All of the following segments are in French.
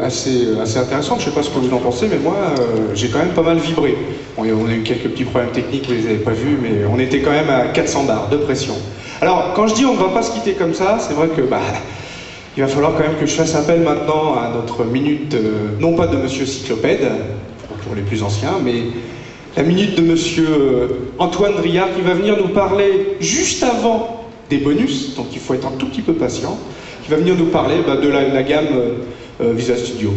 assez intéressante. Je ne sais pas ce que vous en pensez, mais moi, j'ai quand même pas mal vibré. Bon, on a eu quelques petits problèmes techniques, vous les avez pas vus, mais on était quand même à 400 bars de pression. Alors, quand je dis on ne va pas se quitter comme ça, c'est vrai que il va falloir quand même que je fasse appel maintenant à notre minute, non pas de Monsieur Cyclopède, pour les plus anciens, mais la minute de Monsieur Antoine Driard, qui va venir nous parler juste avant des bonus, donc il faut être un tout petit peu patient, qui va venir nous parler de la gamme Visual Studio.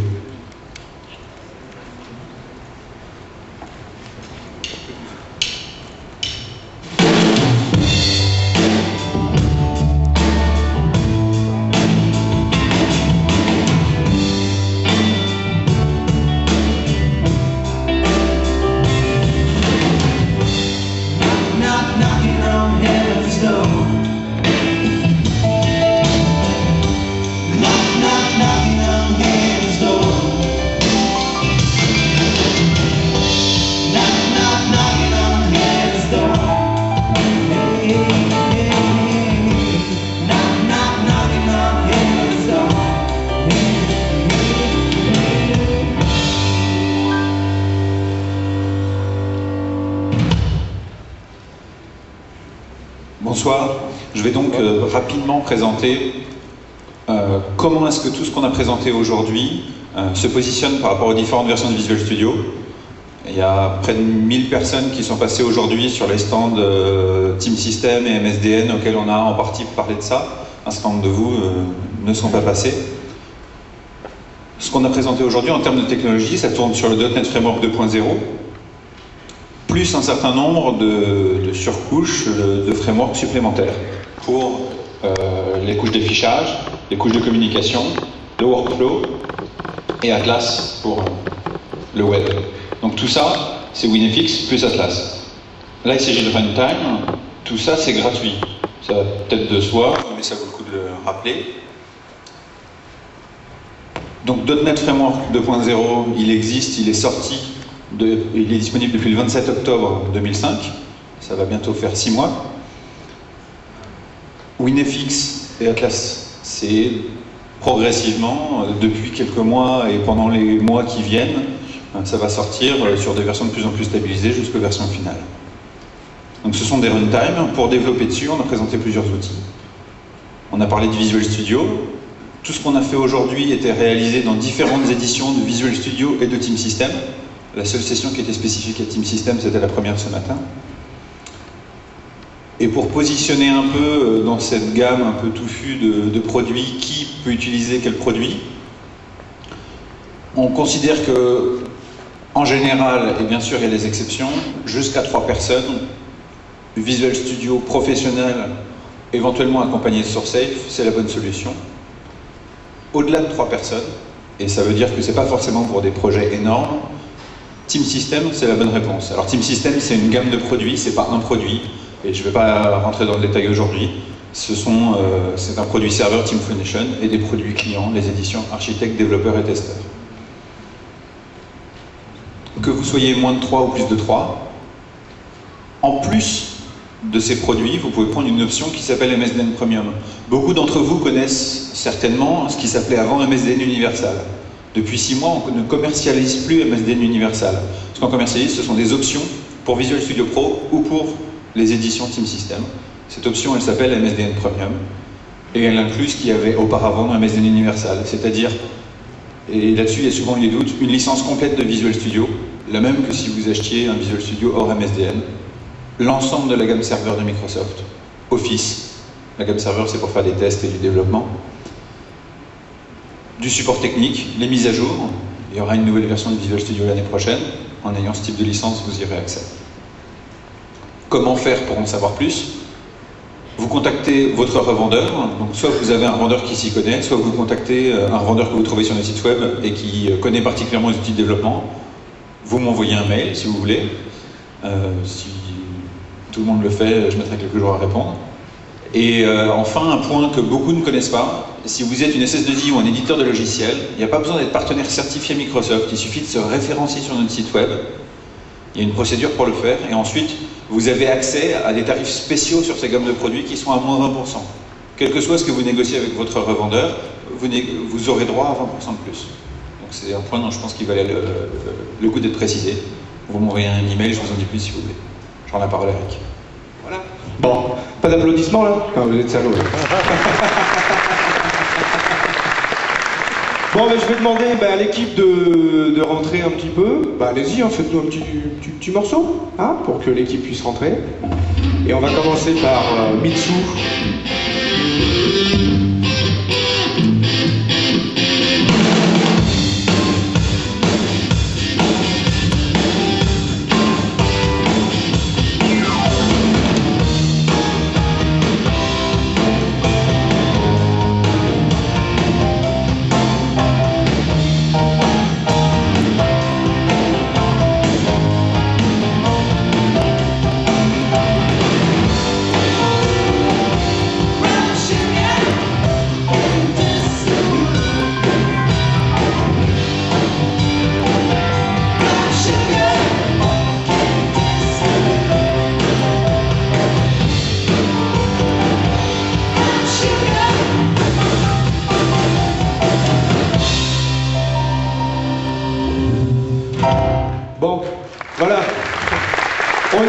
Bonsoir, je vais donc rapidement présenter comment est-ce que tout ce qu'on a présenté aujourd'hui se positionne par rapport aux différentes versions de Visual Studio. Il y a près de 1000 personnes qui sont passées aujourd'hui sur les stands Team System et MSDN auxquels on a en partie parlé de ça. Un certain nombre de vous ne sont pas passés. Ce qu'on a présenté aujourd'hui en termes de technologie, ça tourne sur le .NET Framework 2.0, plus un certain nombre de surcouches de frameworks supplémentaires pour les couches d'affichage, les couches de communication, le workflow et Atlas pour le web. Donc tout ça, c'est WinFX plus Atlas. Là, il s'agit de runtime. Tout ça, c'est gratuit. Ça va peut-être de soi, mais ça vaut le coup de le rappeler. Donc .NET Framework 2.0, il existe, il est sorti. Il est disponible depuis le 27 octobre 2005, ça va bientôt faire 6 mois. WinFX et Atlas, c'est progressivement, depuis quelques mois et pendant les mois qui viennent, ça va sortir sur des versions de plus en plus stabilisées jusqu'aux versions finales. Donc ce sont des runtime. Pour développer dessus, on a présenté plusieurs outils. On a parlé de Visual Studio. Tout ce qu'on a fait aujourd'hui était réalisé dans différentes éditions de Visual Studio et de Team System. La seule session qui était spécifique à Team System, c'était la première de ce matin. Et pour positionner un peu dans cette gamme un peu touffue de produits, qui peut utiliser quel produit, on considère que, en général, et bien sûr il y a des exceptions, jusqu'à 3 personnes, Visual Studio professionnel, éventuellement accompagné de SourceSafe, c'est la bonne solution. Au-delà de 3 personnes, et ça veut dire que c'est pas forcément pour des projets énormes, Team System, c'est la bonne réponse. Alors Team System, c'est une gamme de produits, c'est pas un produit, et je ne vais pas rentrer dans le détail aujourd'hui. C'est un produit serveur Team Foundation et des produits clients, les éditions architectes, développeurs et testeurs. Que vous soyez moins de 3 ou plus de 3, en plus de ces produits, vous pouvez prendre une option qui s'appelle MSDN Premium. Beaucoup d'entre vous connaissent certainement ce qui s'appelait avant MSDN Universal. Depuis 6 mois, on ne commercialise plus MSDN Universal. Ce qu'on commercialise, ce sont des options pour Visual Studio Pro ou pour les éditions Team System. Cette option, elle s'appelle MSDN Premium et elle inclut ce qu'il y avait auparavant dans MSDN Universal, c'est-à-dire, et là-dessus il y a souvent eu des doutes, une licence complète de Visual Studio, la même que si vous achetiez un Visual Studio hors MSDN, l'ensemble de la gamme serveur de Microsoft, Office, la gamme serveur c'est pour faire des tests et du développement, du support technique, les mises à jour. Il y aura une nouvelle version de Visual Studio l'année prochaine. En ayant ce type de licence, vous y aurez accès. Comment faire pour en savoir plus? Vous contactez votre revendeur. Donc soit vous avez un revendeur qui s'y connaît, soit vous contactez un revendeur que vous trouvez sur le site web et qui connaît particulièrement les outils de développement. Vous m'envoyez un mail si vous voulez. Si tout le monde le fait, je mettrai quelques jours à répondre. Et enfin, un point que beaucoup ne connaissent pas, si vous êtes une SS2I ou un éditeur de logiciels, il n'y a pas besoin d'être partenaire certifié Microsoft, il suffit de se référencier sur notre site web. Il y a une procédure pour le faire, et ensuite, vous avez accès à des tarifs spéciaux sur ces gammes de produits qui sont à moins 20%. Quel que soit ce que vous négociez avec votre revendeur, vous aurez droit à 20% de plus. c'est un point dont je pense qu'il valait le coup d'être précisé. Vous m'envoyez un email, je vous en dis plus si vous voulez. Je rends la parole à Eric. Voilà. Bon, pas d'applaudissements là? Ah, vous êtes salauds. Bon, ben, je vais demander à l'équipe de rentrer un petit peu. Allez-y, faites-nous un petit morceau, hein, pour que l'équipe puisse rentrer. Et on va commencer par Mitsu. Bon, voilà. On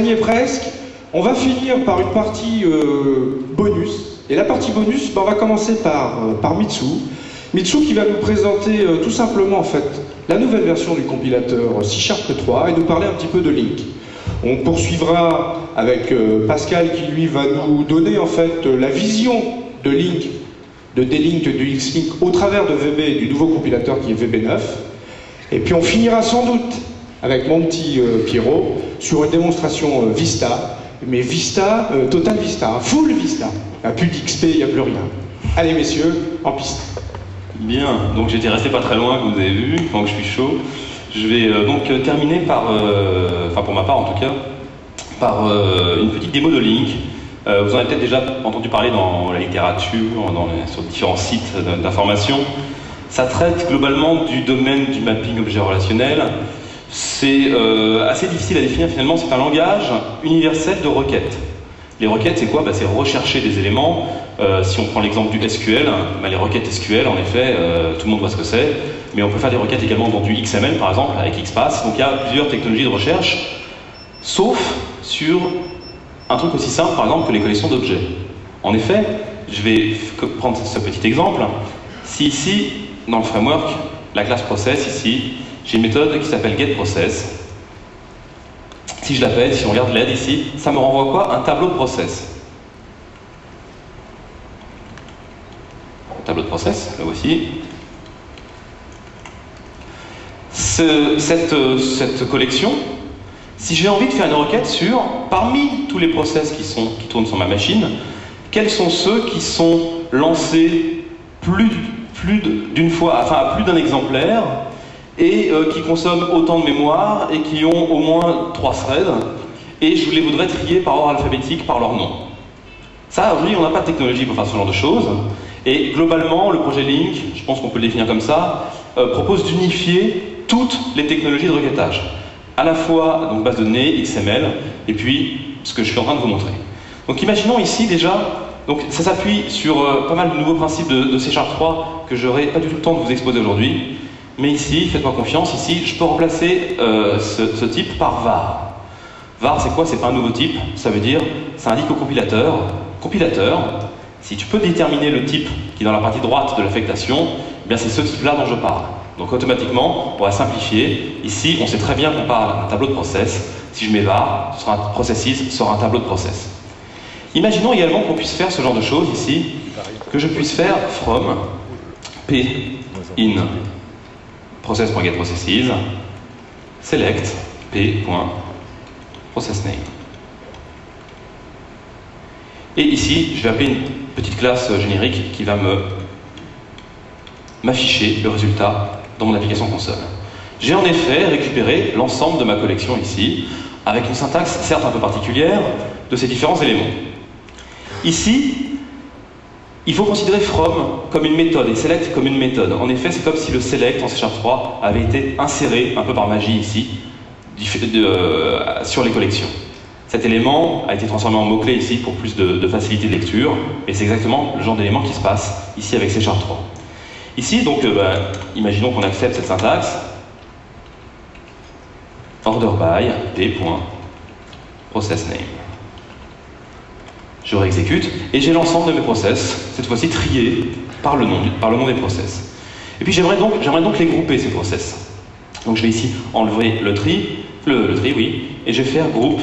y est presque. On va finir par une partie bonus. Et la partie bonus, on va commencer par Mitsu. Mitsu qui va nous présenter tout simplement en fait la nouvelle version du compilateur C# 3 et nous parler un petit peu de Link. On poursuivra avec Pascal qui lui va nous donner en fait la vision de Link, de D-Link, de X-Link au travers de VB et du nouveau compilateur qui est VB9. Et puis on finira sans doute avec mon petit Pierrot sur une démonstration Vista, mais Vista, Total Vista, full Vista. Il n'y a plus d'XP, il n'y a plus rien. Allez messieurs, en piste. Bien, donc j'étais resté pas très loin, comme vous avez vu, donc je suis chaud. Je vais donc terminer par, enfin pour ma part en tout cas, par une petite démo de Link. Vous en avez peut-être déjà entendu parler dans la littérature, sur différents sites d'information. Ça traite globalement du domaine du mapping objet relationnel. C'est assez difficile à définir finalement, c'est un langage universel de requêtes. Les requêtes, c'est quoi? C'est rechercher des éléments. Si on prend l'exemple du SQL, les requêtes SQL, en effet, tout le monde voit ce que c'est, mais on peut faire des requêtes également dans du XML, par exemple, avec XPath. Donc il y a plusieurs technologies de recherche, sauf sur un truc aussi simple, par exemple, que les collections d'objets. En effet, je vais prendre ce petit exemple. Si ici, dans le framework, la classe process, ici, j'ai une méthode qui s'appelle getProcess. Si je l'appelle, si on regarde l'aide ici, ça me renvoie quoi? Un tableau de process. Tableau de process, le voici. Cette collection, si j'ai envie de faire une requête sur, parmi tous les process qui tournent sur ma machine, quels sont ceux qui sont lancés plus d'une fois, enfin à plus d'un exemplaire, et qui consomment autant de mémoire, et qui ont au moins 3 threads, et je les voudrais trier par ordre alphabétique, par leur nom. Ça, aujourd'hui, on n'a pas de technologie pour faire ce genre de choses, et globalement, le projet Link, je pense qu'on peut le définir comme ça, propose d'unifier toutes les technologies de requêtage. À la fois, donc base de données, XML, et puis ce que je suis en train de vous montrer. Donc imaginons ici déjà, donc ça s'appuie sur pas mal de nouveaux principes de C# 3 que j'aurai pas du tout le temps de vous exposer aujourd'hui. Mais ici, faites-moi confiance, ici, je peux remplacer ce type par var. Var, c'est quoi? C'est pas un nouveau type, ça veut dire, ça indique au compilateur, si tu peux déterminer le type qui est dans la partie droite de l'affectation, eh bien c'est ce type-là dont je parle. Donc automatiquement, on va simplifier. Ici, on sait très bien qu'on parle d'un tableau de process. Si je mets var, ce sera un processes sera un tableau de process. Imaginons également qu'on puisse faire ce genre de choses ici, que je puisse faire from p in process.getProcesses select p.processName. Et ici, je vais appeler une petite classe générique qui va m'afficher le résultat dans mon application console. J'ai en effet récupéré l'ensemble de ma collection ici, avec une syntaxe certes un peu particulière de ces différents éléments. Ici, il faut considérer from comme une méthode et select comme une méthode. En effet, c'est comme si le select en C# 3 avait été inséré un peu par magie ici sur les collections. Cet élément a été transformé en mot-clé ici pour plus de facilité de lecture, et c'est exactement le genre d'élément qui se passe ici avec C# 3. Ici, donc, imaginons qu'on accepte cette syntaxe. Order by p.processName. Je réexécute et j'ai l'ensemble de mes process, cette fois-ci triés par le nom des process. Et puis j'aimerais donc les grouper, ces process. Donc je vais ici enlever le tri, oui, et je vais faire groupe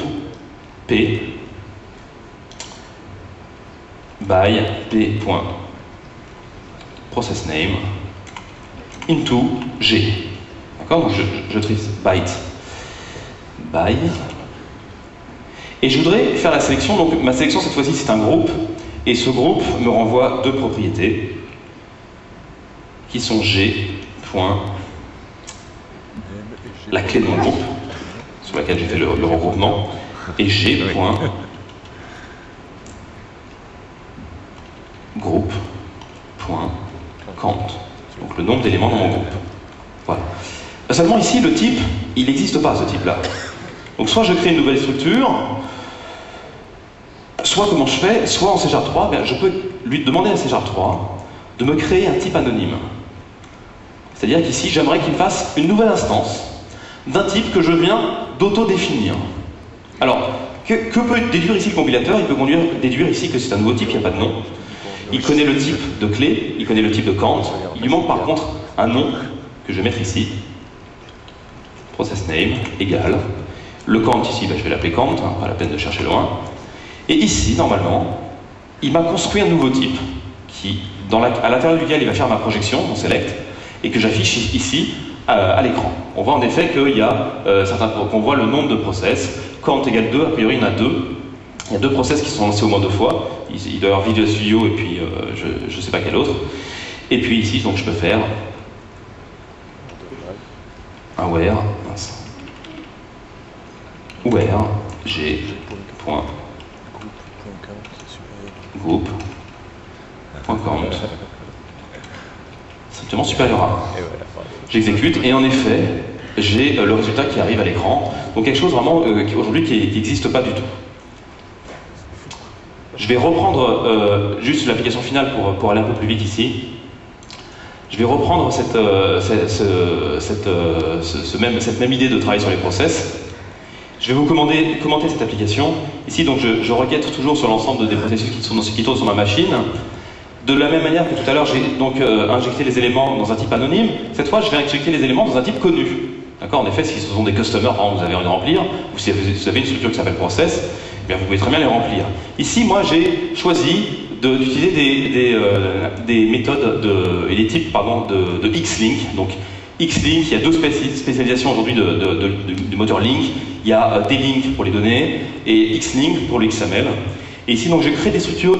p by p.processName into g. D'accord? Donc je trie byte by. Et je voudrais faire la sélection. Donc ma sélection cette fois-ci c'est un groupe. Et ce groupe me renvoie deux propriétés qui sont g. La clé de mon groupe, sur laquelle j'ai fait le regroupement, et g. Groupe.count. Donc le nombre d'éléments dans mon groupe. Voilà. Seulement ici, le type, il n'existe pas, ce type-là. Donc soit je crée une nouvelle structure, soit comment je fais, soit en C#3, je peux lui demander à C#3 de me créer un type anonyme. C'est-à-dire qu'ici, j'aimerais qu'il me fasse une nouvelle instance d'un type que je viens d'auto-définir. Alors, que peut déduire ici le compilateur? Il peut déduire ici que c'est un nouveau type, il n'y a pas de nom. Il connaît le type de clé, il connaît le type de count. Il lui manque par contre un nom que je vais mettre ici. ProcessName égale. Le count ici, je vais l'appeler count, pas la peine de chercher loin. Et ici, normalement, il m'a construit un nouveau type à l'intérieur duquel il va faire ma projection, mon select, et que j'affiche ici à l'écran. On voit en effet qu'il y a qu'on voit le nombre de process. Count égale 2, a priori il y en a 2. Il y a 2 process qui sont lancés au moins 2 fois. Il doit y avoir Visual Studio et puis je ne sais pas quel autre. Et puis ici, donc je peux faire un where g.group.count strictement supérieur à 1. J'exécute et en effet, j'ai le résultat qui arrive à l'écran. Donc quelque chose vraiment aujourd'hui qui n'existe pas du tout. Je vais reprendre juste l'application finale pour aller un peu plus vite ici. Je vais reprendre cette même idée de travail sur les process. Je vais vous commenter cette application. Ici, donc, je requête toujours sur l'ensemble des processus qui tournent sur ma machine. De la même manière que tout à l'heure, j'ai donc injecté les éléments dans un type anonyme. Cette fois, je vais injecter les éléments dans un type connu. D'accord? En effet, si ce sont des customers, par exemple, vous avez envie de remplir, ou si vous avez une structure qui s'appelle process, eh bien, vous pouvez très bien les remplir. Ici, moi, j'ai choisi d'utiliser des méthodes et des types de Xlink. Donc, Xlink, il y a 2 spécialisations aujourd'hui du moteur Link. Il y a D-Link pour les données et Xlink pour le XML. Et ici, donc, j'ai créé des structures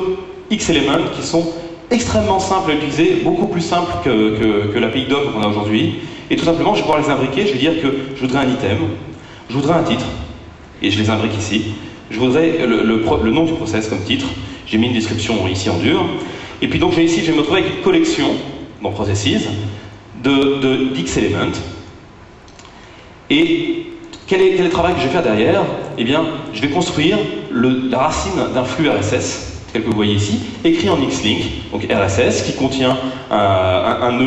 X-Element qui sont extrêmement simples à utiliser, beaucoup plus simples que l'API DOM qu'on a aujourd'hui. Et tout simplement, je vais pouvoir les imbriquer. Je vais dire que je voudrais un item, je voudrais un titre, et je les imbrique ici. Je voudrais le nom du process comme titre. J'ai mis une description ici en dur. Et puis donc ici, je vais me retrouver avec une collection dans Processes d'X-Element. Et quel est le travail que je vais faire derrière? Eh bien, je vais construire la racine d'un flux RSS, tel que vous voyez ici, écrit en Xlink, donc RSS, qui contient un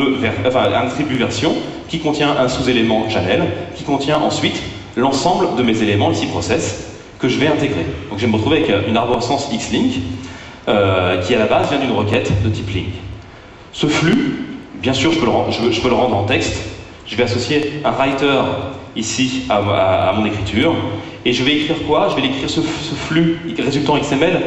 attribut version, qui contient un sous-élément channel, qui contient ensuite l'ensemble de mes éléments, ici process, que je vais intégrer. Donc je vais me retrouver avec une arborescence Xlink, qui à la base vient d'une requête de type link. Ce flux, bien sûr, je peux le rendre en texte. Je vais associer un writer ici à mon écriture, et je vais écrire quoi? Je vais écrire ce flux résultant XML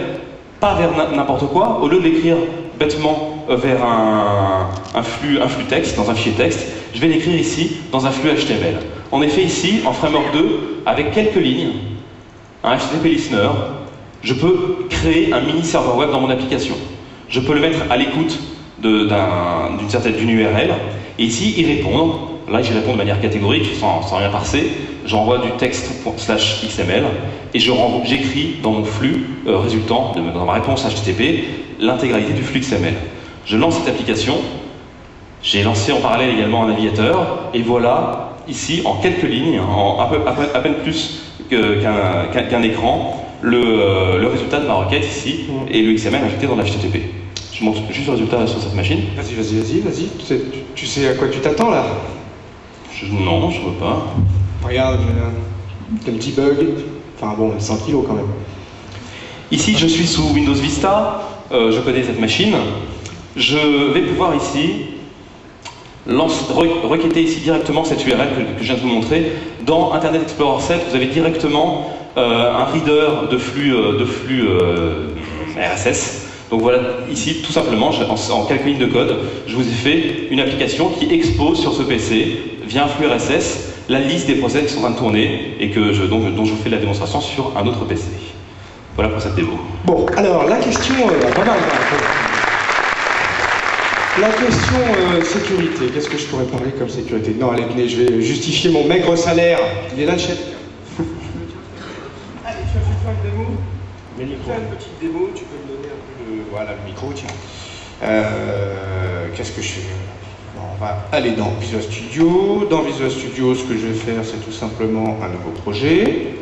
pas vers n'importe quoi. Au lieu de l'écrire bêtement vers un flux texte, dans un fichier texte, je vais l'écrire ici dans un flux HTML. En effet, ici, en Framework 2, avec quelques lignes, un HTTP listener, je peux créer un mini serveur web dans mon application. Je peux le mettre à l'écoute d'une URL, et ici, y répondre. Là, j'y réponds de manière catégorique, sans rien parser. J'envoie du texte /XML, et j'écris dans mon flux résultant, dans ma réponse HTTP, l'intégralité du flux XML. Je lance cette application. J'ai lancé en parallèle également un navigateur, et voilà, ici, en quelques lignes, en à peine plus qu'un écran, le résultat de ma requête ici, et le XML injecté dans l'HTTP. Je montre juste le résultat sur cette machine. Vas-y. Tu sais à quoi tu t'attends là? Non, je vois pas. Regarde, j'ai un petit bug. Enfin bon, 100 kilos quand même. Ici, je suis sous Windows Vista. Je connais cette machine. Je vais pouvoir ici requêter ici directement cette URL que je viens de vous montrer. Dans Internet Explorer 7, vous avez directement un reader de flux RSS. Donc voilà, ici, tout simplement, en quelques lignes de code, je vous ai fait une application qui expose sur ce PC, via un flux RSS, la liste des process qui sont en train de tourner et dont je vous fais la démonstration sur un autre PC. Voilà pour cette démo. Bon, alors la question... La question sécurité, qu'est-ce que je pourrais parler comme sécurité? Non, allez, venez, je vais justifier mon maigre salaire. Il est là le chef. Allez, tu vas faire une démo? Fais une petite démo, tu peux me donner un peu de... Voilà, le micro, tiens. Qu'est-ce que je fais? Bon, on va aller dans Visual Studio. Dans Visual Studio, ce que je vais faire, c'est tout simplement un nouveau projet.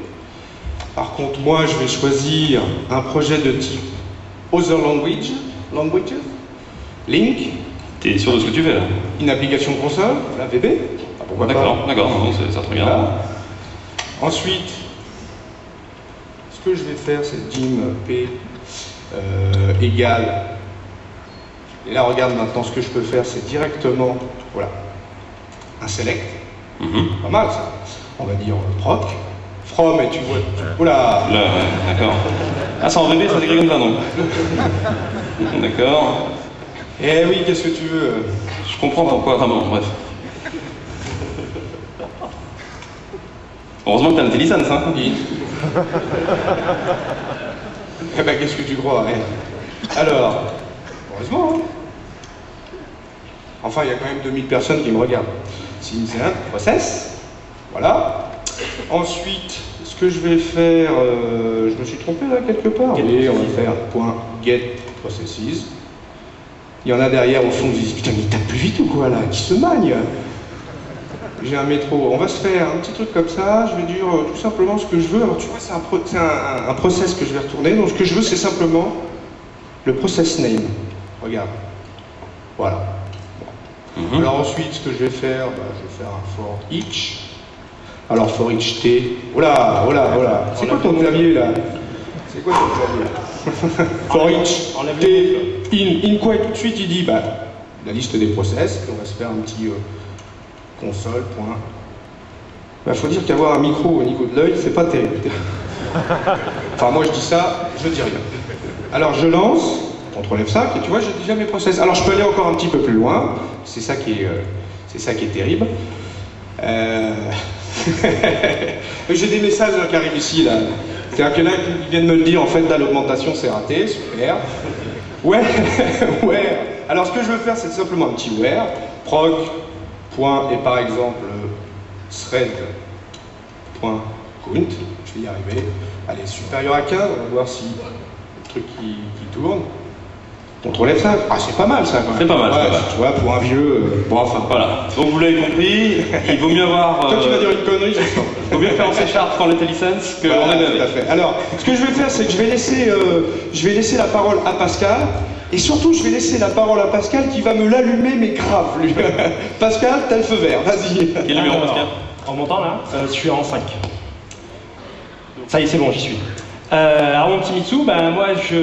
Par contre, moi, je vais choisir un projet de type Other Languages. Link. T'es sûr de ce que tu fais là? Une application console, la VB. Ah, d'accord, non, c'est très bien. Voilà. Ensuite, ce que je vais faire, c'est dim p égale. Et là, regarde maintenant, ce que je peux faire, c'est directement, voilà, un select. Pas mal ça. On va dire proc. From, et tu vois. Oula! Là, d'accord. Ah, c'est en VB, ça s'écrit comme ça, non? D'accord. Eh oui, qu'est-ce que tu veux? Je comprends pourquoi, vraiment, bref. Heureusement que t'as une licence, hein? Oui. Eh ben, qu'est-ce que tu crois, hein? Alors, heureusement, hein? Enfin, il y a quand même 2000 personnes qui me regardent. C'est un process. Voilà. Ensuite, ce que je vais faire, je me suis trompé là quelque part. Oui, on va faire .get processes. Il y en a derrière au fond qui disent putain mais il tape plus vite ou quoi là? Qui se magne? J'ai un métro. On va se faire un petit truc comme ça. Je vais dire tout simplement ce que je veux. Alors tu vois, c'est un process que je vais retourner. Donc ce que je veux, c'est simplement le process name. Regarde. Voilà. Alors ensuite, ce que je vais faire, je vais faire un for each. Alors for each t. Oh là. C'est quoi ton clavier là? C'est quoi ton clavier? For each t. In quoi tout de suite il dit la liste des process, puis on va se faire un petit console. Faut dire qu'avoir un micro au niveau de l'œil, c'est pas terrible. Enfin moi je dis ça, je dis rien. Alors je lance, CTRL F5, et tu vois j'ai déjà mes process. Alors je peux aller encore un petit peu plus loin, c'est ça qui est terrible. J'ai des messages qui arrivent ici là. C'est-à-dire que là ils viennent me le dire en fait là l'augmentation c'est raté, super. Ouais. Alors ce que je veux faire, c'est simplement un petit where, proc, point, et par exemple, thread, point, count, je vais y arriver. Allez, supérieur à 15, on va voir si le truc qui tourne. CTRL F5, c'est pas mal ça quand même. C'est pas mal, tu vois, pour un vieux... bon, enfin, voilà. Donc vous l'avez compris, il vaut mieux avoir... Toi tu vas dire une connerie, je sens. Il vaut mieux faire en C# quand l'était licence que en tout à fait. Alors, ce que je vais faire, c'est que je vais laisser la parole à Pascal, et surtout je vais laisser la parole à Pascal qui va me l'allumer, mais grave, lui. Pascal, t'as le feu vert, vas-y. Quel numéro, Pascal? En montant là, je suis en 5. Ça y est, c'est bon, j'y suis. Alors mon petit Mitsou, moi je suis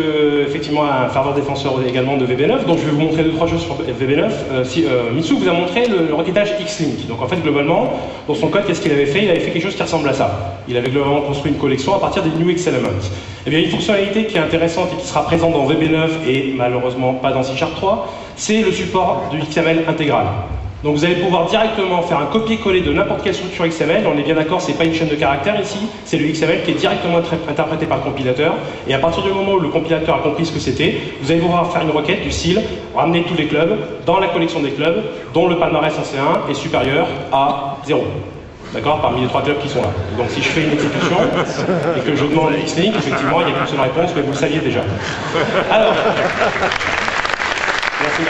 effectivement un fervent défenseur également de VB9, donc je vais vous montrer 2-3 choses sur VB9. Mitsou vous a montré le requêtage Xlink. Donc en fait globalement, dans son code, qu'est-ce qu'il avait fait? Il avait fait quelque chose qui ressemble à ça. Il avait globalement construit une collection à partir des New X Elements. Et bien une fonctionnalité qui est intéressante et qui sera présente dans VB9 et malheureusement pas dans C# 3, c'est le support du XML intégral. Donc vous allez pouvoir directement faire un copier-coller de n'importe quelle structure XML. On est bien d'accord, c'est pas une chaîne de caractères ici, c'est le XML qui est directement interprété par le compilateur. Et à partir du moment où le compilateur a compris ce que c'était, vous allez pouvoir faire une requête du style ramener tous les clubs dans la collection des clubs dont le palmarès en C1 est supérieur à 0. D'accord? Parmi les 3 clubs qui sont là. Et donc si je fais une exécution et que je demande Xlink, effectivement il n'y a qu'une seule réponse, mais vous le saviez déjà. Alors, merci.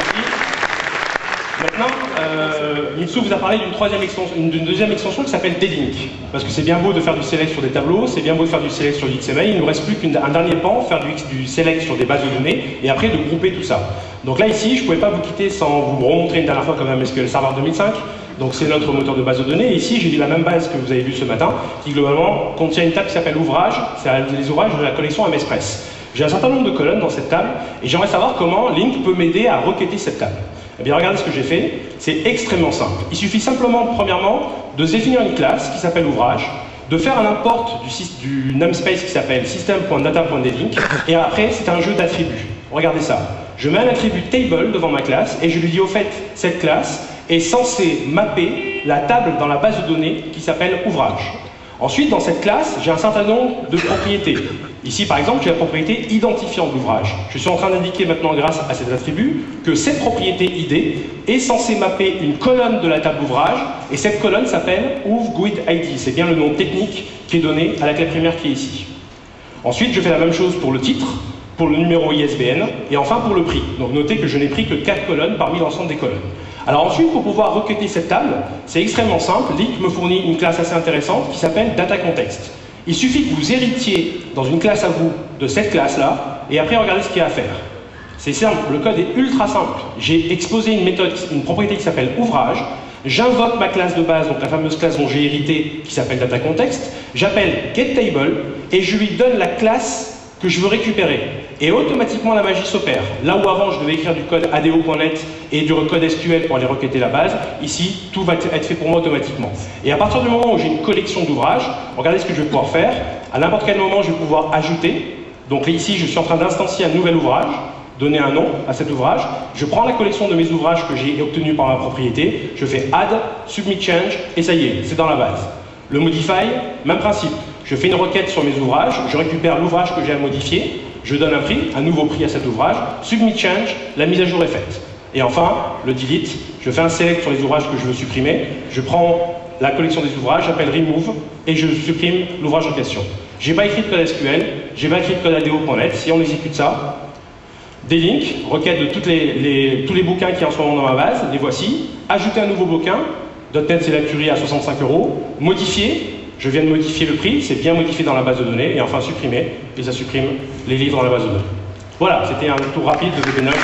Maintenant, Mitsou vous a parlé d'une deuxième extension qui s'appelle D-Link. Parce que c'est bien beau de faire du select sur des tableaux, c'est bien beau de faire du select sur du XML, il ne nous reste plus qu'un dernier pan, faire du select sur des bases de données, et après de grouper tout ça. Donc là, ici, je ne pouvais pas vous quitter sans vous remontrer une dernière fois quand même SQL Server 2005. Donc c'est notre moteur de base de données. Et ici, j'ai la même base que vous avez vue ce matin, qui globalement contient une table qui s'appelle Ouvrages. C'est les ouvrages de la collection MSpress. J'ai un certain nombre de colonnes dans cette table, et j'aimerais savoir comment Link peut m'aider à requêter cette table. Eh bien, regardez ce que j'ai fait. C'est extrêmement simple. Il suffit simplement, premièrement, de définir une classe qui s'appelle Ouvrage, de faire un import du namespace qui s'appelle system.data.delink, et après, c'est un jeu d'attributs. Regardez ça. Je mets un attribut table devant ma classe, et je lui dis au fait, cette classe est censée mapper la table dans la base de données qui s'appelle Ouvrage. Ensuite, dans cette classe, j'ai un certain nombre de propriétés. Ici, par exemple, j'ai la propriété identifiant de l'ouvrage. Je suis en train d'indiquer maintenant, grâce à cet attribut, que cette propriété ID est censée mapper une colonne de la table ouvrage, et cette colonne s'appelle OuvGuidID. C'est bien le nom technique qui est donné à la clé primaire qui est ici. Ensuite, je fais la même chose pour le titre, pour le numéro ISBN, et enfin pour le prix. Donc notez que je n'ai pris que 4 colonnes parmi l'ensemble des colonnes. Alors ensuite, pour pouvoir requêter cette table, c'est extrêmement simple. Link me fournit une classe assez intéressante qui s'appelle DataContext. Il suffit que vous héritiez dans une classe à vous de cette classe-là, et après regardez ce qu'il y a à faire. C'est simple, le code est ultra simple. J'ai exposé une méthode, une propriété qui s'appelle ouvrage, j'invoque ma classe de base, donc la fameuse classe dont j'ai hérité, qui s'appelle DataContext, j'appelle getTable, et je lui donne la classe que je veux récupérer. Et automatiquement la magie s'opère. Là où avant je devais écrire du code ADO.net et du code SQL pour aller requêter la base, ici tout va être fait pour moi automatiquement. Et à partir du moment où j'ai une collection d'ouvrages, regardez ce que je vais pouvoir faire. À n'importe quel moment je vais pouvoir ajouter. Donc ici je suis en train d'instancier un nouvel ouvrage, donner un nom à cet ouvrage. Je prends la collection de mes ouvrages que j'ai obtenus par ma propriété, je fais add, submit change et ça y est, c'est dans la base. Le modify, même principe. Je fais une requête sur mes ouvrages, je récupère l'ouvrage que j'ai à modifier, je donne un prix, un nouveau prix à cet ouvrage, submit change, la mise à jour est faite. Et enfin, le delete, je fais un select sur les ouvrages que je veux supprimer, je prends la collection des ouvrages, j'appelle remove, et je supprime l'ouvrage en question. J'ai pas écrit de code SQL, j'ai pas écrit de code ADO.net, si on exécute ça, delink, requête de tous les bouquins qui sont en ce moment dans ma base, les voici, ajouter un nouveau bouquin, .NET c'est la curie à 65 €, modifier, je viens de modifier le prix, c'est bien modifié dans la base de données, et enfin supprimer, et ça supprime les livres dans la base de données. Voilà, c'était un tour rapide de VB9 et de...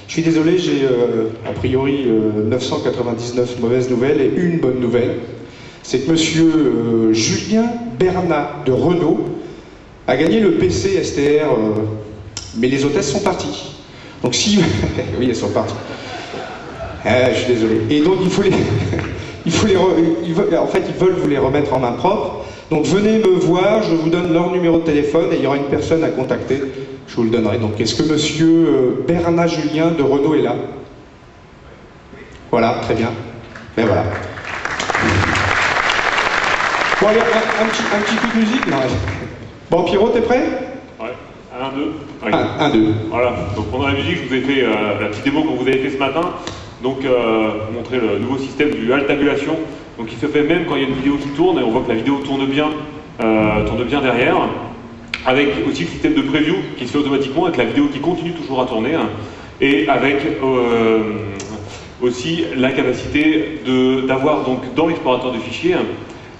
Je suis désolé, j'ai a priori 999 mauvaises nouvelles et une bonne nouvelle. C'est que monsieur Julien Bernat de Renault a gagné le PC STR, mais les hôtesses sont parties. Donc si... oui, elles sont parties. Je suis désolé. Et donc il faut les... en fait, ils veulent vous les remettre en main propre. Donc venez me voir, je vous donne leur numéro de téléphone et il y aura une personne à contacter. Je vous le donnerai. Donc, est-ce que monsieur Bernat Julien de Renault est là? Voilà, très bien. Ben voilà. Bon, allez, un petit coup de musique. Non, bon, Pierrot, t'es prêt? Ouais. 1, 2. Oui. 1, 2. Voilà. Donc, pendant la musique, je vous ai fait la petite démo qu'on vous avez fait ce matin. Donc, vous montrer le nouveau système du alt-tabulation. Donc, il se fait même quand il y a une vidéo qui tourne et on voit que la vidéo tourne bien derrière. Avec aussi le système de preview qui se fait automatiquement avec la vidéo qui continue toujours à tourner et avec aussi la capacité d'avoir donc dans l'explorateur de fichiers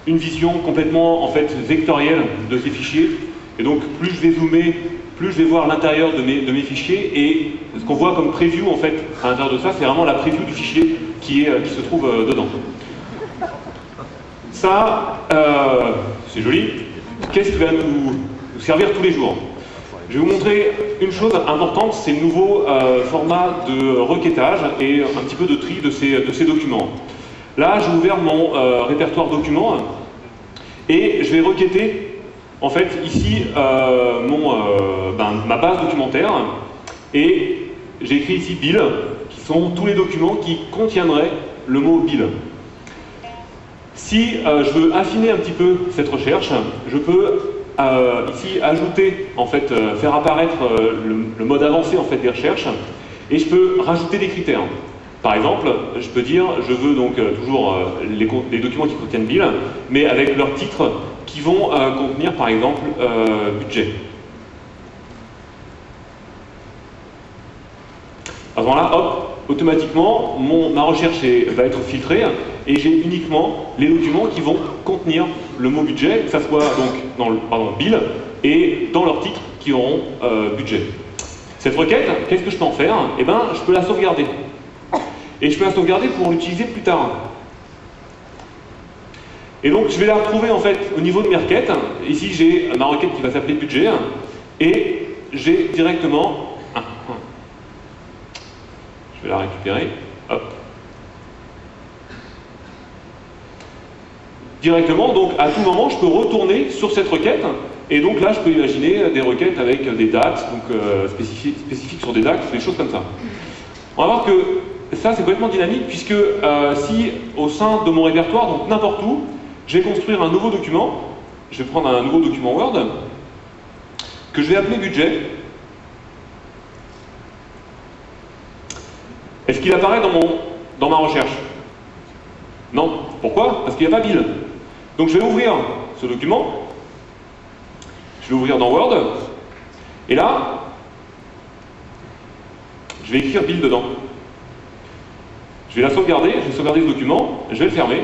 une vision complètement en fait vectorielle de ces fichiers et donc plus je vais zoomer, plus je vais voir l'intérieur de mes fichiers et ce qu'on voit comme preview en fait à l'intérieur de ça c'est vraiment la preview du fichier qui se trouve dedans. Ça c'est joli. Qu'est-ce qui va nous servir tous les jours? Je vais vous montrer une chose importante, c'est le nouveau format de requêtage et un petit peu de tri de ces documents. Là, j'ai ouvert mon répertoire documents et je vais requêter en fait ici ma base documentaire et j'ai écrit ici bill qui sont tous les documents qui contiendraient le mot bill. Si je veux affiner un petit peu cette recherche, je peux ici ajouter, en fait, faire apparaître le mode avancé en fait, des recherches, et je peux rajouter des critères. Par exemple, je peux dire, je veux donc toujours les documents qui contiennent bill, mais avec leurs titres qui vont contenir par exemple budget. À ce moment-là, hop, automatiquement, ma recherche va être filtrée et j'ai uniquement les documents qui vont contenir le mot budget, que ça soit donc dans le bill et dans leur titre qui auront budget. Cette requête, qu'est-ce que je peux en faire? Eh bien, je peux la sauvegarder. Et je peux la sauvegarder pour l'utiliser plus tard. Et donc, je vais la retrouver en fait au niveau de mes requêtes. Ici, j'ai ma requête qui va s'appeler budget et j'ai directement. Je vais la récupérer. Hop. Directement, donc à tout moment, je peux retourner sur cette requête. Et donc là, je peux imaginer des requêtes avec des dates, donc spécifiques sur des dates, des choses comme ça. On va voir que ça, c'est complètement dynamique, puisque si au sein de mon répertoire, donc n'importe où, je vais construire un nouveau document, je vais prendre un nouveau document Word, que je vais appeler budget. Est-ce qu'il apparaît dans ma recherche? Non. Pourquoi? Parce qu'il n'y a pas bill. Donc je vais ouvrir ce document, je vais ouvrir dans Word, et là, je vais écrire bill dedans. Je vais la sauvegarder, je vais sauvegarder ce document, je vais le fermer,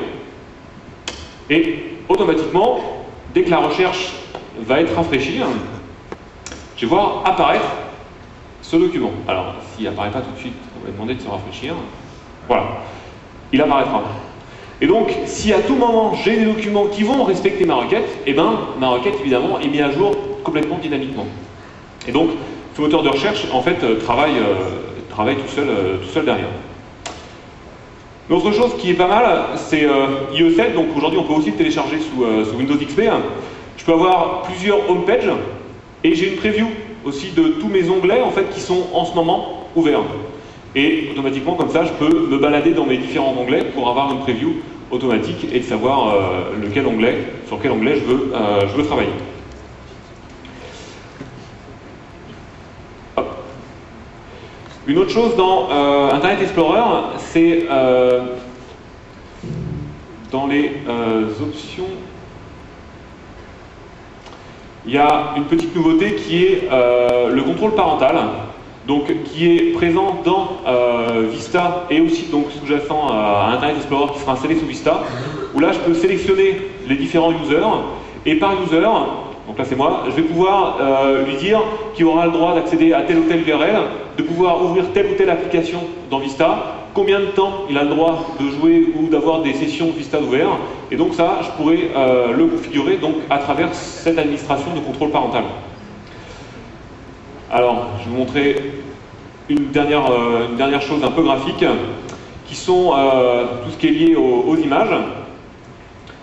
et automatiquement, dès que la recherche va être rafraîchie, je vais voir apparaître ce document. Alors, s'il n'apparaît pas tout de suite, on va demander de se rafraîchir. Voilà, il apparaîtra. Et donc, si à tout moment j'ai des documents qui vont respecter ma requête, eh ben, ma requête évidemment est mise à jour complètement dynamiquement. Et donc, ce moteur de recherche en fait travaille tout seul derrière. Une autre chose qui est pas mal, c'est IE7. Donc aujourd'hui, on peut aussi le télécharger sous Windows XP. Je peux avoir plusieurs home pages et j'ai une preview aussi de tous mes onglets en fait qui sont en ce moment ouverts. Et automatiquement, comme ça, je peux me balader dans mes différents onglets pour avoir une preview automatique et de savoir sur quel onglet je veux travailler. Hop. Une autre chose dans Internet Explorer, c'est dans les options, il y a une petite nouveauté qui est le contrôle parental. Donc, qui est présent dans Vista et aussi donc sous-jacent à Internet Explorer qui sera installé sous Vista, où là je peux sélectionner les différents users et par user, donc là c'est moi, je vais pouvoir lui dire qu'il aura le droit d'accéder à telle ou telle URL, de pouvoir ouvrir telle ou telle application dans Vista, combien de temps il a le droit de jouer ou d'avoir des sessions Vista ouvertes, et donc ça je pourrais le configurer donc à travers cette administration de contrôle parental. Alors, je vais vous montrer une dernière chose un peu graphique, qui sont tout ce qui est lié aux images.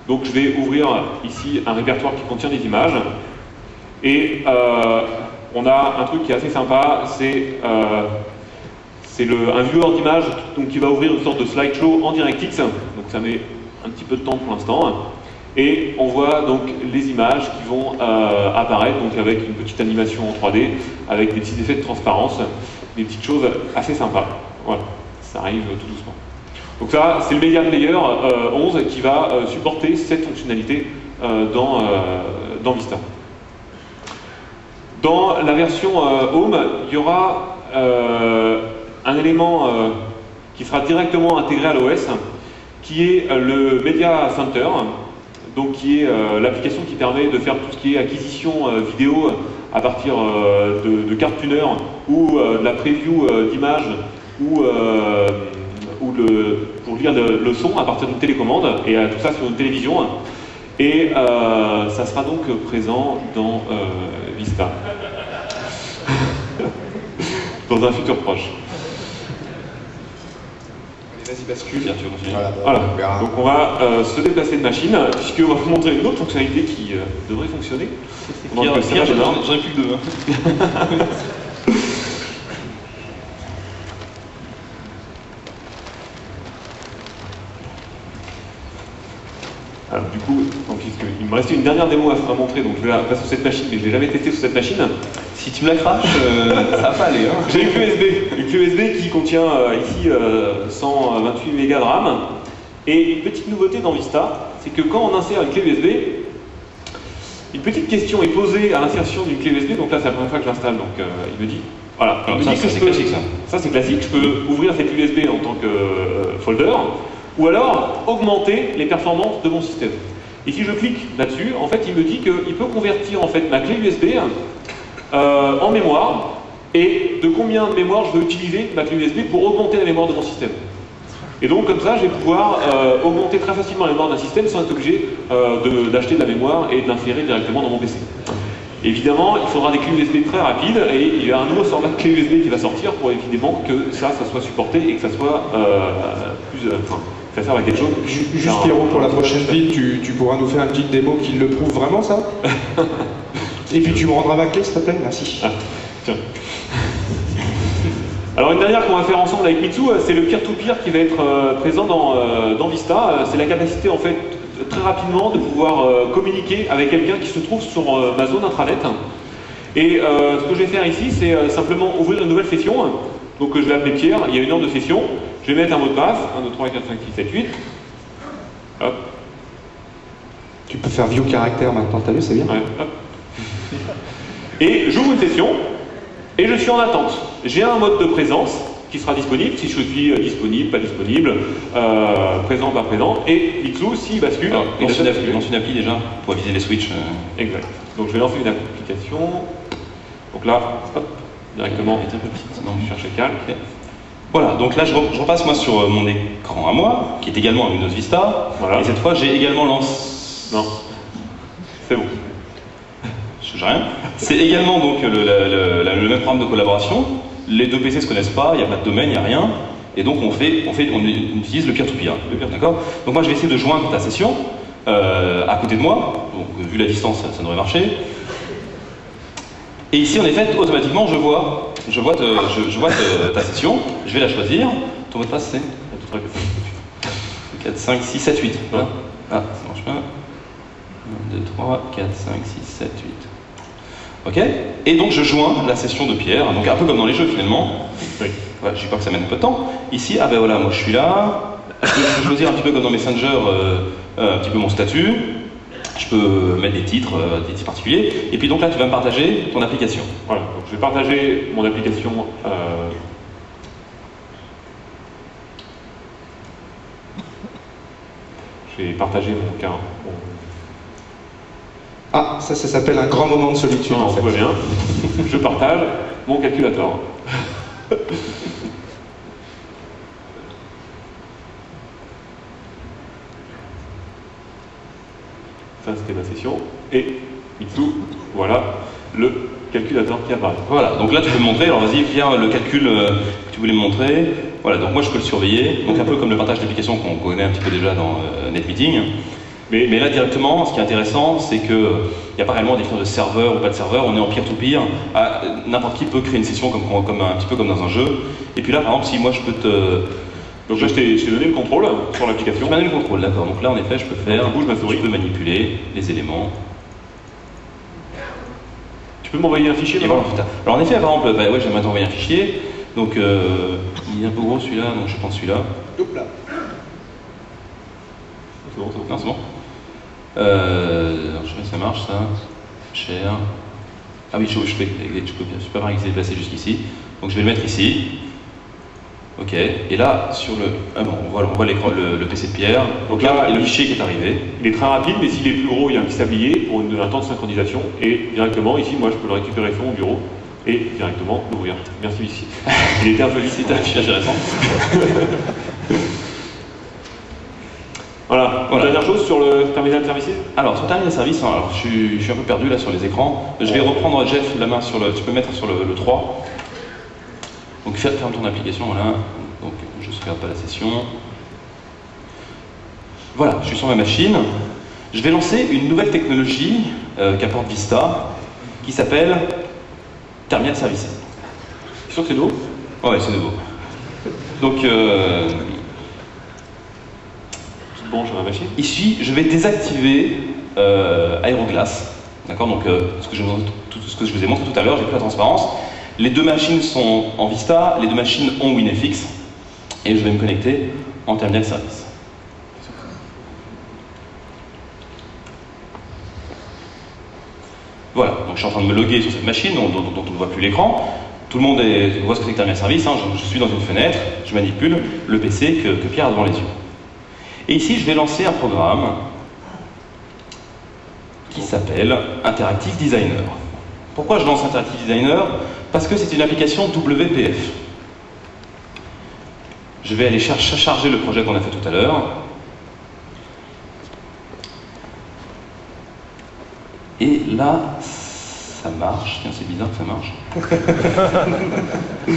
Donc, je vais ouvrir ici un répertoire qui contient des images. Et on a un truc qui est assez sympa, c'est un viewer d'images qui va ouvrir une sorte de slideshow en DirectX. Donc, ça met un petit peu de temps pour l'instant. Et on voit donc les images qui vont apparaître donc avec une petite animation en 3D, avec des petits effets de transparence, des petites choses assez sympas. Voilà, ça arrive tout doucement. Donc ça, c'est le Media Player 11 qui va supporter cette fonctionnalité dans Vista. Dans la version Home, il y aura un élément qui sera directement intégré à l'OS, qui est le Media Center. Donc qui est l'application qui permet de faire tout ce qui est acquisition vidéo à partir de cartes tuner ou de la preview d'images ou pour lire le son à partir d'une télécommande et tout ça sur une télévision. Et ça sera donc présent dans Vista dans un futur proche. Vas-y, bascule. Voilà. Donc on va se déplacer de machine, puisqu'on va vous montrer une autre fonctionnalité qui devrait fonctionner. J'en ai plus que deux. Alors, du coup, il me restait une dernière démo à montrer, donc je vais la passer sur cette machine, mais je ne l'ai jamais testé sur cette machine. Si tu me la craches, ça va pas aller. Hein. J'ai une clé USB qui contient ici 128 mégas de RAM. Et une petite nouveauté dans Vista, c'est que quand on insère une clé USB, une petite question est posée à l'insertion d'une clé USB. Donc là, c'est la première fois que je l'installe, donc il me dit, voilà, il me dit que c'est classique ça. Ça c'est classique, je peux ouvrir cette clé USB en tant que folder, ou alors augmenter les performances de mon système. Et si je clique là-dessus, en fait, il me dit qu'il peut convertir en fait ma clé USB en mémoire, et de combien de mémoire je veux utiliser ma clé USB pour augmenter la mémoire de mon système. Et donc comme ça, je vais pouvoir augmenter très facilement la mémoire d'un système sans être obligé d'acheter de la mémoire et de l'insérer directement dans mon PC. Évidemment, il faudra des clés USB très rapides, et il y a un nouveau format de clé USB qui va sortir pour évidemment que ça soit supporté et que ça soit ça serve à quelque chose. Juste Pierrot, pour la prochaine ville, tu pourras nous faire une petite démo qui le prouve vraiment, ça? Et puis tu me rendras ma clé, s'il te plaît? Merci. Ah, tiens. Alors une dernière qu'on va faire ensemble avec Mitsu, c'est le peer-to-peer qui va être présent dans Vista. C'est la capacité en fait très rapidement de pouvoir communiquer avec quelqu'un qui se trouve sur ma zone intranet. Et ce que je vais faire ici, c'est simplement ouvrir une nouvelle session. Donc je vais appeler Pierre, il y a une heure de session. Je vais mettre un mot de passe, 1, 2, 3, 4, 5, 6, 7, 8. Hop. Tu peux faire view caractère maintenant, t'as vu, c'est bien. Ouais, hop. Et j'ouvre une session, et je suis en attente. J'ai un mode de présence qui sera disponible, si je suis disponible, pas disponible, présent, pas présent, et Mitsu, s'il bascule... Alors, lance une appli déjà, pour viser les switches. Exact. Donc je vais lancer une application. Donc là, hop, directement, Elle est un peu petite. non, je cherche calme. Okay. Voilà, donc là je repasse moi sur mon écran à moi, qui est également un Windows Vista, Voilà. et cette fois j'ai également lancé... Non, c'est bon. Je change rien. C'est également donc le même programme de collaboration. Les deux PC se connaissent pas, il n'y a pas de domaine, il n'y a rien. Et donc on utilise le peer-to-peer. D'accord ? Donc moi je vais essayer de joindre ta session à côté de moi. Donc vu la distance, ça devrait marcher. Et ici en effet, automatiquement je vois ta session. Je vais la choisir. Ton mot de passe c'est 4, 5, 6, 7, 8. Voilà. Ah, ça marche pas. 1, 2, 3, 4, 5, 6, 7, 8. Ok. Et donc je joins la session de Pierre, donc un peu comme dans les jeux finalement. Oui. Ouais, je dis pas que ça mène un peu de temps. Ici, ah ben voilà, moi je suis là. Je peux choisir un petit peu comme dans Messenger, un petit peu mon statut. Je peux mettre des titres particuliers. Et puis donc là, tu vas me partager ton application. Voilà, donc je vais partager mon application. Je vais partager mon cas. Ah, ça s'appelle un grand moment de solitude. Non, en fait. tout va bien. Je partage mon calculateur. Ça, c'était ma session. Et Mitsu, voilà le calculateur qui apparaît. Voilà, donc là tu peux me montrer, alors vas-y, viens le calcul que tu voulais me montrer. Voilà, donc moi je peux le surveiller, donc un peu comme le partage d'applications qu'on connaît un petit peu déjà dans NetMeeting. Mais là directement, ce qui est intéressant, c'est qu'il n'y a pas réellement des questions de serveur ou pas de serveur, on est en peer-to-peer, n'importe qui peut créer une session comme un petit peu comme dans un jeu. Et puis là par exemple, si moi je peux te... Donc là, je t'ai donné le contrôle sur l'application. Je donné le contrôle, d'accord. Donc là en effet, je peux faire... Je bouge ma souris. Je peux manipuler les éléments. Tu peux m'envoyer un fichier Voilà, alors en effet, par exemple, ouais, j'aimerais t'envoyer un fichier. Donc il est un peu gros celui-là, donc je prends celui-là. Hop là. C'est bon, c'est bon. Non, c'est bon. Alors, je sais pas si ça marche, ça. Cher. Ah oui, je peux pas réaliser placer jusqu'ici. Donc je vais le mettre ici. Ok. Et là, sur le... Ah bon, on voit l'écran, le PC de Pierre. Donc là, il y a le fichier qui est arrivé. Il est très rapide, mais s'il est plus gros, il y a un petit tablier pour un temps de synchronisation. Et directement, ici, moi, je peux le récupérer sur mon bureau et directement l'ouvrir. Merci ici. Il était un peu C'était un fichier intéressant. Voilà. Dernière chose sur le terminal de service. Alors, sur le terminal de service, alors, je suis un peu perdu là sur les écrans. Je vais reprendre, Jeff, la main sur le... Tu peux mettre sur le 3. Donc ferme ton application, voilà. Donc je ne sauvegarde pas la session. Voilà, je suis sur ma machine. Je vais lancer une nouvelle technologie qu'apporte Vista, qui s'appelle Terminal Service. Tu es sûr que c'est nouveau? Ouais, c'est nouveau. Donc branche à ma machine. Ici, je vais désactiver Aeroglass. D'accord, donc ce que je vous ai montré tout à l'heure, j'ai plus la transparence. Les deux machines sont en Vista, les deux machines ont WinFX, et je vais me connecter en terminal service. Voilà, donc je suis en train de me loguer sur cette machine dont on ne voit plus l'écran. Tout le monde voit ce que c'est que terminal service, hein. Je suis dans une fenêtre, je manipule le PC que Pierre a devant les yeux. Et ici, je vais lancer un programme qui s'appelle Interactive Designer. Pourquoi je lance Interactive Designer? Parce que c'est une application WPF. Je vais aller charger le projet qu'on a fait tout à l'heure. Et là, ça marche. Tiens, c'est bizarre que ça marche.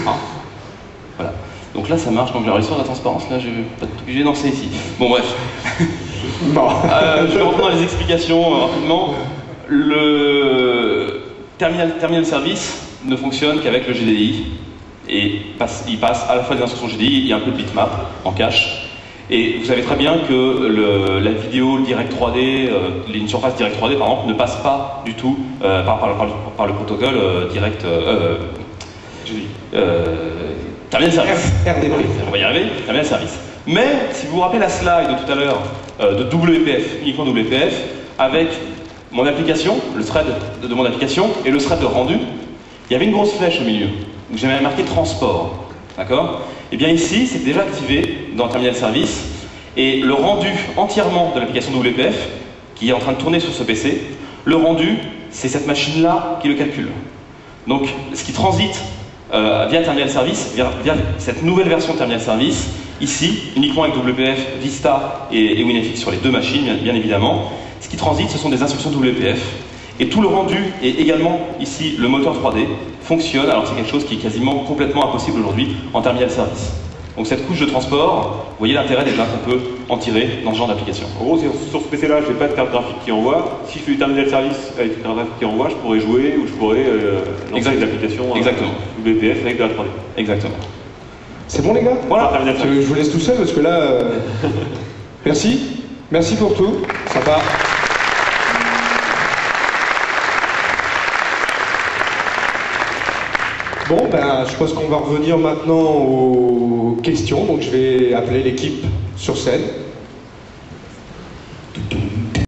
Ah. Voilà. Donc là, ça marche. Donc la résolution de la transparence, là, je vais pas être obligé de lancer ici. Bon, bref. Bon. Je vais rentrer dans les explications rapidement. Le terminal service ne fonctionne qu'avec le GDI. Et il passe à la fois des instructions GDI et un peu de bitmap en cache. Et vous savez très bien que la vidéo Direct 3D, une surface Direct 3D par exemple, ne passe pas du tout par le protocole Direct terminal service. RDP. On va y arriver, terminal service. Mais si vous vous rappelez la slide de tout à l'heure de WPF, uniquement WPF, avec mon application, le thread de mon application et le thread de rendu, il y avait une grosse flèche au milieu où j'avais marqué transport. D'accord? Et bien ici, c'est déjà activé dans Terminal Service et le rendu entièrement de l'application WPF qui est en train de tourner sur ce PC, le rendu, c'est cette machine-là qui le calcule. Donc, ce qui transite via Terminal Service, via cette nouvelle version de Terminal Service, ici, uniquement avec WPF, Vista et WinFX sur les deux machines, bien évidemment, ce qui transite, ce sont des instructions WPF. Et tout le rendu, et également ici le moteur 3D, fonctionne, alors c'est quelque chose qui est quasiment complètement impossible aujourd'hui en terminal service. Donc cette couche de transport, vous voyez l'intérêt déjà qu'on peut en tirer dans ce genre d'application. En gros, sur ce PC-là, je n'ai pas de carte graphique qui envoie. Si je fais du terminal service avec une carte graphique qui envoie, je pourrais jouer ou je pourrais lancer une application WPF avec de la 3D. Exactement. C'est bon les gars? Voilà. Je vous laisse tout seul parce que là... Merci. Merci pour tout. Sympa. Bon, ben, je pense qu'on va revenir maintenant aux questions. Donc, je vais appeler l'équipe sur scène.